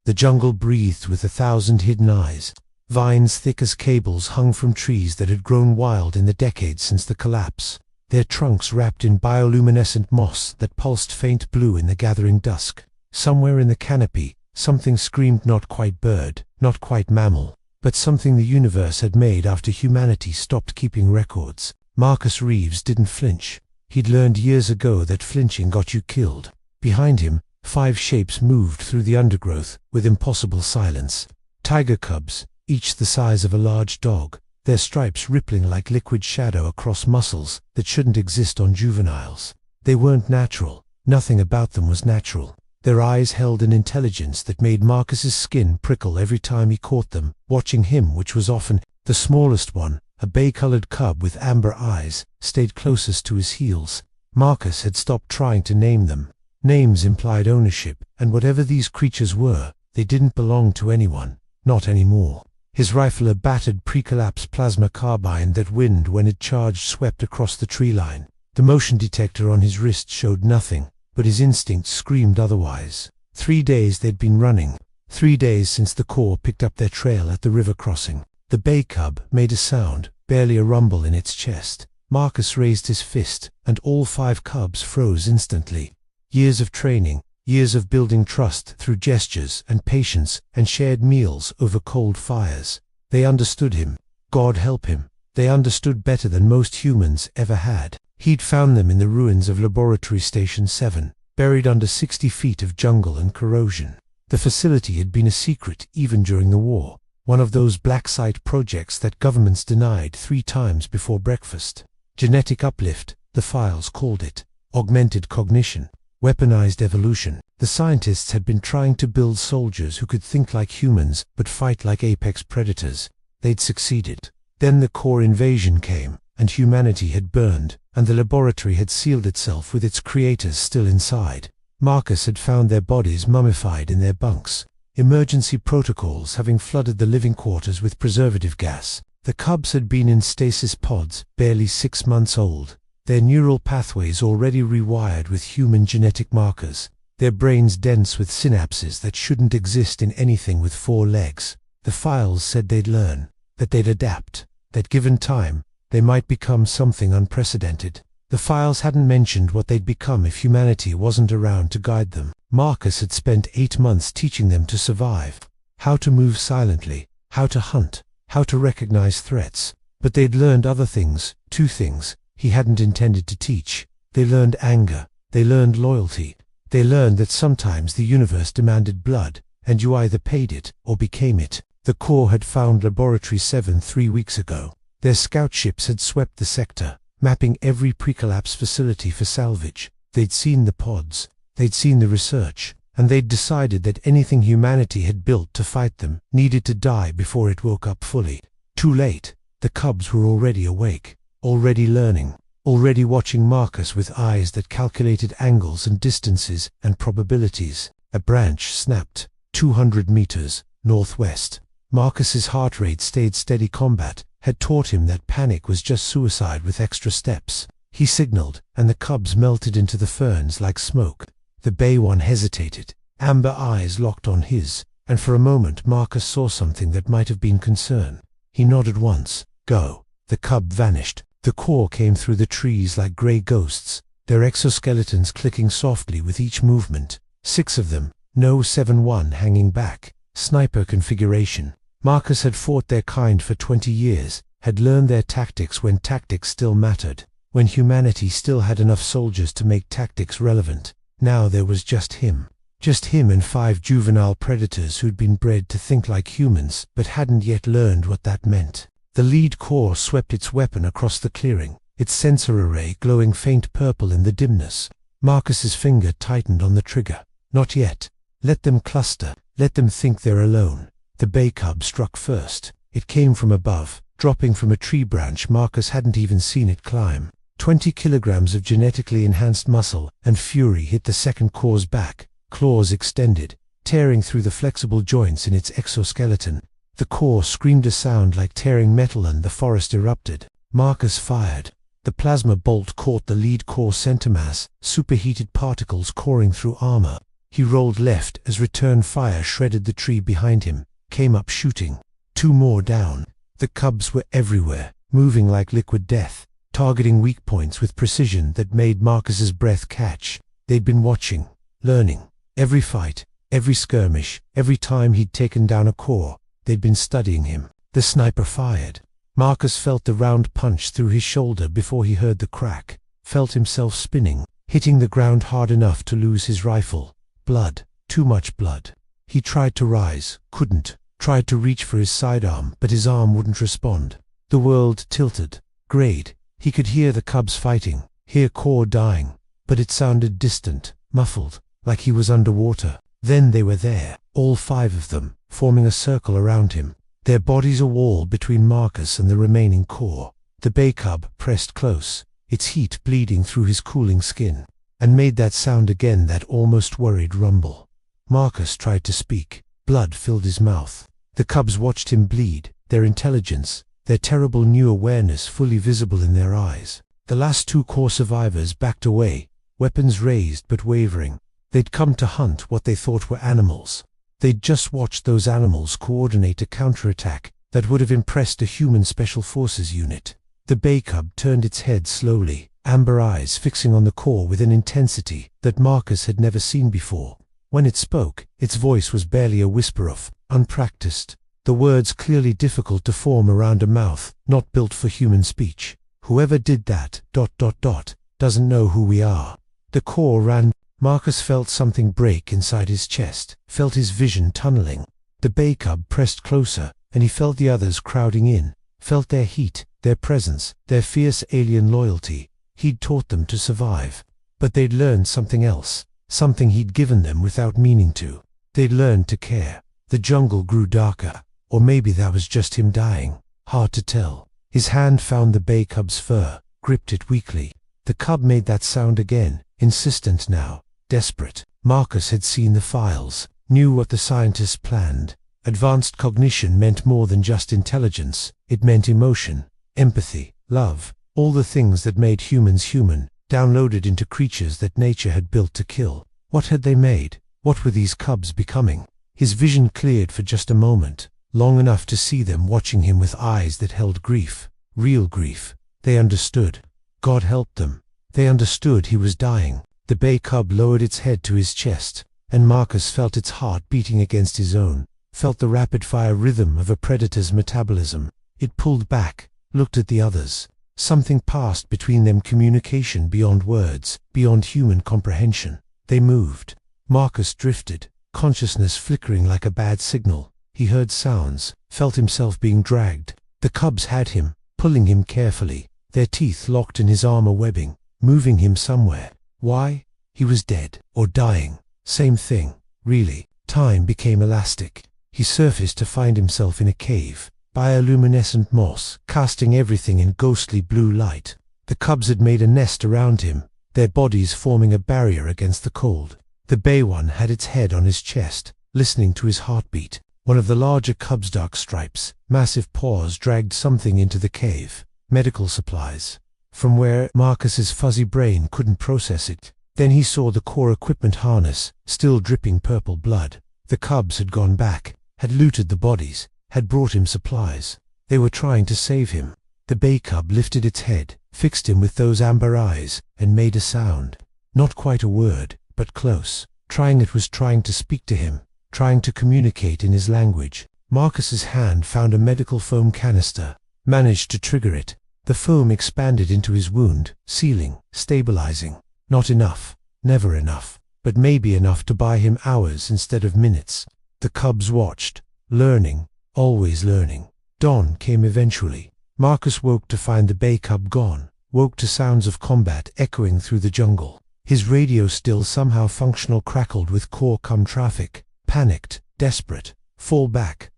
The jungle breathed with 1,000 hidden eyes. Vines thick as cables hung from trees that had grown wild in the decades since the collapse, their trunks wrapped in bioluminescent moss that pulsed faint blue in the gathering dusk. Somewhere in the canopy, something screamed, not quite bird, not quite mammal, but something the universe had made after humanity stopped keeping records. Marcus Reeves didn't flinch. He'd learned years ago that flinching got you killed. Behind him, 5 shapes moved through the undergrowth with impossible silence. Tiger cubs, each the size of a large dog, their stripes rippling like liquid shadow across muscles that shouldn't exist on juveniles. They weren't natural. Nothing about them was natural. Their eyes held an intelligence that made Marcus's skin prickle every time he caught them, watching him, which was often the smallest one, a bay-colored cub with amber eyes, stayed closest to his heels. Marcus had stopped trying to name them. Names implied ownership, and whatever these creatures were, they didn't belong to anyone. Not anymore. His rifle, a battered pre-collapse plasma carbine that wind when it charged swept across the tree line. The motion detector on his wrist showed nothing, but his instincts screamed otherwise. 3 days they'd been running. 3 days since the Corps picked up their trail at the river crossing. The bay cub made a sound, barely a rumble in its chest. Marcus raised his fist, and all 5 cubs froze instantly. Years of training, years of building trust through gestures and patience and shared meals over cold fires. They understood him. God help him. They understood better than most humans ever had. He'd found them in the ruins of Laboratory Station 7, buried under 60 feet of jungle and corrosion. The facility had been a secret even during the war, one of those black site projects that governments denied 3 times before breakfast. Genetic uplift, the files called it. Augmented cognition. Weaponized evolution. The scientists had been trying to build soldiers who could think like humans but fight like apex predators. They'd succeeded. Then the Corps invasion came, and humanity had burned, and the laboratory had sealed itself with its creators still inside. Marcus had found their bodies mummified in their bunks, emergency protocols having flooded the living quarters with preservative gas. The cubs had been in stasis pods, barely 6 months old, their neural pathways already rewired with human genetic markers, their brains dense with synapses that shouldn't exist in anything with 4 legs. The files said they'd learn, that they'd adapt, that given time, they might become something unprecedented. The files hadn't mentioned what they'd become if humanity wasn't around to guide them. Marcus had spent 8 months teaching them to survive, how to move silently, how to hunt, how to recognize threats. But they'd learned other things, 2 things, he hadn't intended to teach. They learned anger, they learned loyalty, they learned that sometimes the universe demanded blood, and you either paid it or became it. The Corps had found Laboratory 7 3 weeks ago. Their scout ships had swept the sector, mapping every pre-collapse facility for salvage. They'd seen the pods, they'd seen the research, and they'd decided that anything humanity had built to fight them needed to die before it woke up fully. Too late. The cubs were already awake, already learning, already watching Marcus with eyes that calculated angles and distances and probabilities. A branch snapped, 200 meters, northwest. Marcus's heart rate stayed steady. Combat had taught him that panic was just suicide with extra steps. He signaled, and the cubs melted into the ferns like smoke. The bay one hesitated, amber eyes locked on his, and for a moment Marcus saw something that might have been concern. He nodded once. Go. The cub vanished. The Corps came through the trees like grey ghosts, their exoskeletons clicking softly with each movement. 6 of them, no 7-1 hanging back, sniper configuration. Marcus had fought their kind for 20 years, had learned their tactics when tactics still mattered, when humanity still had enough soldiers to make tactics relevant. Now there was just him and 5 juvenile predators who'd been bred to think like humans but hadn't yet learned what that meant. The lead Corps swept its weapon across the clearing, its sensor array glowing faint purple in the dimness. Marcus's finger tightened on the trigger. Not yet. Let them cluster. Let them think they're alone. The bay cub struck first. It came from above, dropping from a tree branch. Marcus hadn't even seen it climb. 20 kilograms of genetically enhanced muscle and fury hit the second Corps' back, claws extended, tearing through the flexible joints in its exoskeleton. The Corps screamed a sound like tearing metal and the forest erupted. Marcus fired. The plasma bolt caught the lead Corps center mass, superheated particles coursing through armor. He rolled left as return fire shredded the tree behind him, came up shooting. 2 more down. The cubs were everywhere, moving like liquid death, targeting weak points with precision that made Marcus's breath catch. They'd been watching, learning. Every fight, every skirmish, every time he'd taken down a core, they'd been studying him. The sniper fired. Marcus felt the round punch through his shoulder before he heard the crack, felt himself spinning, hitting the ground hard enough to lose his rifle. Blood, too much blood. He tried to rise, couldn't, tried to reach for his sidearm, but his arm wouldn't respond. The world tilted, grayed. He could hear the cubs fighting, hear core dying, but it sounded distant, muffled, like he was underwater. Then they were there, all 5 of them, forming a circle around him, their bodies a wall between Marcus and the remaining core. The bay cub pressed close, its heat bleeding through his cooling skin, and made that sound again, that almost worried rumble. Marcus tried to speak. Blood filled his mouth. The cubs watched him bleed, their intelligence, their terrible new awareness fully visible in their eyes. The last 2 core survivors backed away, weapons raised but wavering. They'd come to hunt what they thought were animals. They'd just watched those animals coordinate a counterattack that would have impressed a human special forces unit. The bay cub turned its head slowly, amber eyes fixing on the core with an intensity that Marcus had never seen before. When it spoke, its voice was barely a whisper of, unpracticed, the words clearly difficult to form around a mouth not built for human speech. Whoever did that, ... doesn't know who we are. The core ran. Marcus felt something break inside his chest, felt his vision tunneling. The bay cub pressed closer, and he felt the others crowding in, felt their heat, their presence, their fierce alien loyalty. He'd taught them to survive. But they'd learned something else, something he'd given them without meaning to. They'd learned to care. The jungle grew darker, or maybe that was just him dying. Hard to tell. His hand found the bay cub's fur, gripped it weakly. The cub made that sound again, insistent now, desperate. Marcus had seen the files, knew what the scientists planned. Advanced cognition meant more than just intelligence. It meant emotion, empathy, love, all the things that made humans human, downloaded into creatures that nature had built to kill. What had they made? What were these cubs becoming? His vision cleared for just a moment, long enough to see them watching him with eyes that held grief, real grief. They understood. God helped them. They understood he was dying. The bay cub lowered its head to his chest, and Marcus felt its heart beating against his own, felt the rapid-fire rhythm of a predator's metabolism. It pulled back, looked at the others. Something passed between them, communication beyond words, beyond human comprehension. They moved. Marcus drifted, consciousness flickering like a bad signal. He heard sounds, felt himself being dragged. The cubs had him, pulling him carefully, their teeth locked in his armor webbing, moving him somewhere. Why? He was dead, or dying. Same thing, really. Time became elastic. He surfaced to find himself in a cave, bioluminescent moss, casting everything in ghostly blue light. The cubs had made a nest around him, their bodies forming a barrier against the cold. The bay one had its head on his chest, listening to his heartbeat. One of the larger cub's dark stripes, massive paws dragged something into the cave. Medical supplies. From where Marcus's fuzzy brain couldn't process it. Then he saw the core equipment harness, still dripping purple blood. The cubs had gone back, had looted the bodies, had brought him supplies. They were trying to save him. The bay cub lifted its head, fixed him with those amber eyes, and made a sound. Not quite a word, but close. It was trying to speak to him, trying to communicate in his language. Marcus's hand found a medical foam canister, managed to trigger it. The foam expanded into his wound, sealing, stabilizing. Not enough, never enough, but maybe enough to buy him hours instead of minutes. The cubs watched, learning, always learning. Dawn came eventually. Marcus woke to find the bay cub gone, woke to sounds of combat echoing through the jungle. His radio still somehow functional crackled with core traffic. Panicked, desperate. Fall back,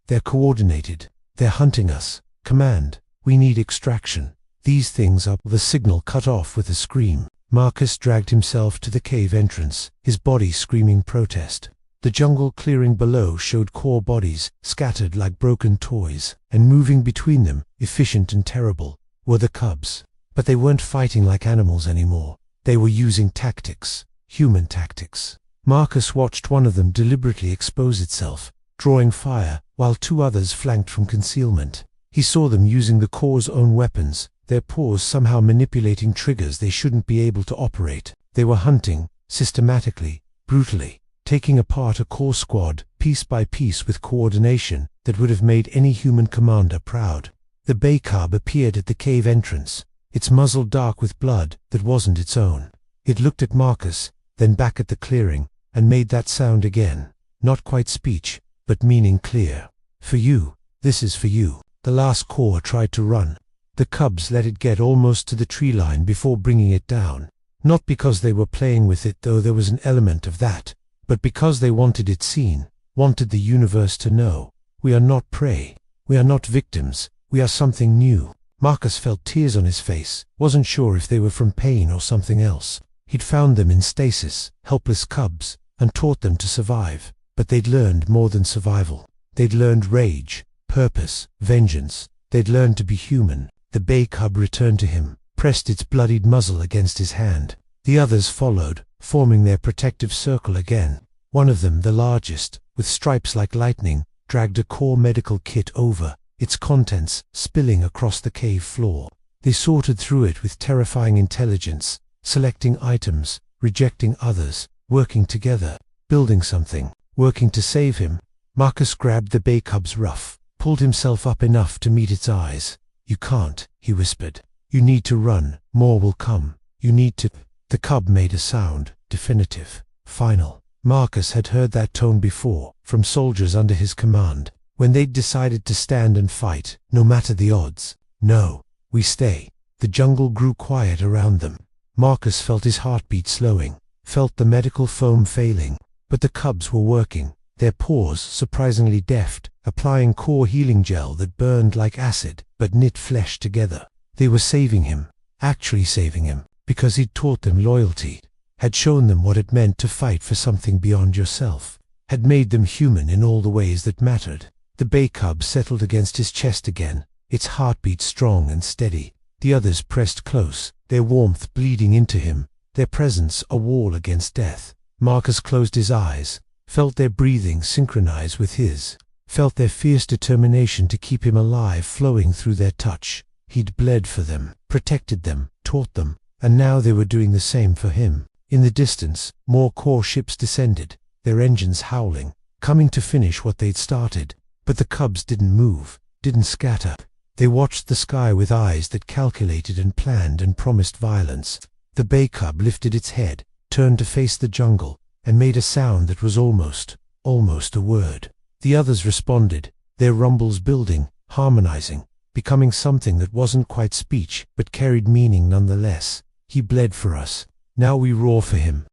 they're coordinated. They're hunting us. Command, we need extraction. These things are. The signal cut off with a scream. Marcus dragged himself to the cave entrance, his body screaming protest. The jungle clearing below showed core bodies, scattered like broken toys, and moving between them, efficient and terrible, were the cubs. But they weren't fighting like animals anymore. They were using tactics, human tactics. Marcus watched one of them deliberately expose itself, drawing fire, while two others flanked from concealment. He saw them using the core's own weapons, their paws somehow manipulating triggers they shouldn't be able to operate. They were hunting, systematically, brutally, taking apart a core squad, piece by piece with coordination that would have made any human commander proud. The bay cub appeared at the cave entrance, its muzzle dark with blood that wasn't its own. It looked at Marcus, then back at the clearing, and made that sound again. Not quite speech, but meaning clear. For you, this is for you. The last core tried to run. The cubs let it get almost to the tree line before bringing it down. Not because they were playing with it, though there was an element of that, but because they wanted it seen, wanted the universe to know. We are not prey. We are not victims. We are something new. Marcus felt tears on his face, wasn't sure if they were from pain or something else. He'd found them in stasis, helpless cubs, and taught them to survive. But they'd learned more than survival. They'd learned rage, purpose, vengeance. They'd learned to be human. The bay cub returned to him, pressed its bloodied muzzle against his hand. The others followed, forming their protective circle again. One of them, the largest, with stripes like lightning, dragged a core medical kit over, its contents spilling across the cave floor. They sorted through it with terrifying intelligence, selecting items, rejecting others, working together, building something, working to save him. Marcus grabbed the bay cub's ruff, pulled himself up enough to meet its eyes. "You can't," he whispered. "You need to run. More will come. You need to—" The cub made a sound, definitive, final. Marcus had heard that tone before, from soldiers under his command, when they'd decided to stand and fight, no matter the odds. "No, we stay." The jungle grew quiet around them. Marcus felt his heartbeat slowing, felt the medical foam failing. But the cubs were working, their paws surprisingly deft, applying core healing gel that burned like acid, but knit flesh together. They were saving him, actually saving him, because he'd taught them loyalty, had shown them what it meant to fight for something beyond yourself, had made them human in all the ways that mattered. The bay cub settled against his chest again, its heartbeat strong and steady. The others pressed close, their warmth bleeding into him, their presence a wall against death. Marcus closed his eyes, felt their breathing synchronize with his, felt their fierce determination to keep him alive flowing through their touch. He'd bled for them, protected them, taught them, and now they were doing the same for him. In the distance, more core ships descended, their engines howling, coming to finish what they'd started. But the cubs didn't move, didn't scatter. They watched the sky with eyes that calculated and planned and promised violence. The bay cub lifted its head, turned to face the jungle, and made a sound that was almost a word. The others responded, their rumbles building, harmonizing, becoming something that wasn't quite speech, but carried meaning nonetheless. "He bled for us. Now we roar for him."